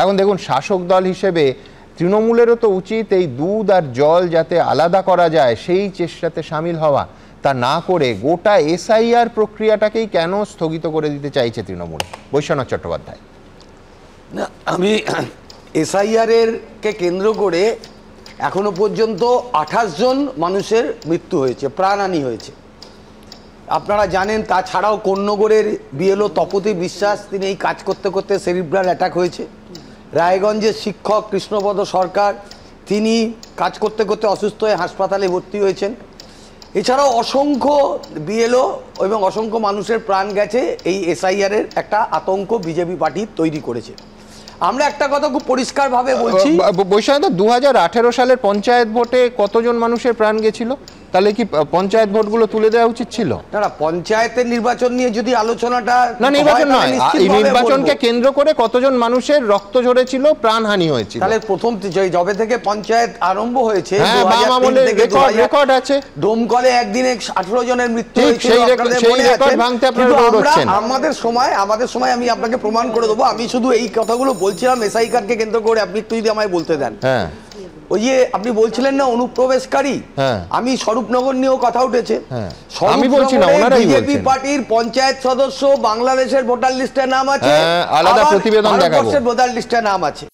এখন দেখুন শাসক দল হিসেবে তৃণমূলেরও তো উচিত এই দুধ আর জল যাতে আলাদা করা যায় সেই চেষ্টাতে সামিল হওয়া, তা না করে গোটা এসআইআর প্রক্রিয়াটাকেই কেন স্থগিত করে দিতে চাইছে তৃণমূল? বৈশ্বনাথ চট্টোপাধ্যায়। না, আমি এসআইআর এর কে কেন্দ্র করে এখনো পর্যন্ত 28 জন মানুষের মৃত্যু হয়েছে, প্রাণহানি হয়েছে। আপনারা জানেন, তাছাড়াও কোন্নগরের বিএলও তপতি বিশ্বাস, তিনি এই কাজ করতে করতে সেরিব্রাল অ্যাটাক হয়েছে। রায়গঞ্জের শিক্ষক কৃষ্ণপদ সরকার, তিনি কাজ করতে করতে অসুস্থ হয়ে হাসপাতালে ভর্তি হয়েছেন। এছাড়াও অসংখ্য বিএলও এবং অসংখ্য মানুষের প্রাণ গেছে। এই এসআইআর এর একটা আতঙ্ক বিজেপি পার্টি তৈরি করেছে। আমরা একটা কথা খুব পরিষ্কারভাবে বলছি, বৈশ্বনাথ, 2018 সালের পঞ্চায়েত ভোটে কতজন মানুষের প্রাণ গেছিল? তাহলে কি পঞ্চায়েত ভোটগুলো তুলে দেওয়া উচিত ছিল? না, পঞ্চায়েতের নির্বাচন নিয়ে যদি আলোচনাটা না, নির্বাচন নয়, এই নির্বাচনকে কেন্দ্র করে কতজন মানুষের রক্ত ঝরেছিল, প্রাণহানি হয়েছিল। তাহলে প্রথম জবে থেকে পঞ্চায়েত আরম্ভ হয়েছে, রেকর্ড আছে। ডোমকলে একদিনে 18 জনের মৃত্যু হয়েছিল। আমাদের সময় আমি আপনাকে প্রমাণ করে দেবো। আমি শুধু এই কথাগুলো বলছিলাম এসআইআরকে কেন্দ্র করে, আপনি একটু যদি আমায় বলতে দেন। ওই যে আপনি বলছিলেন না অনুপ্রবেশকারী, আমি স্বরূপনগর নিয়েও কথা উঠেছে। বিজেপি পার্টির পঞ্চায়েত সদস্য বাংলাদেশের ভোটার লিস্টে নাম আছে, আলাদা প্রতিবেদন দেখাবো, ভোটার লিস্টে নাম আছে।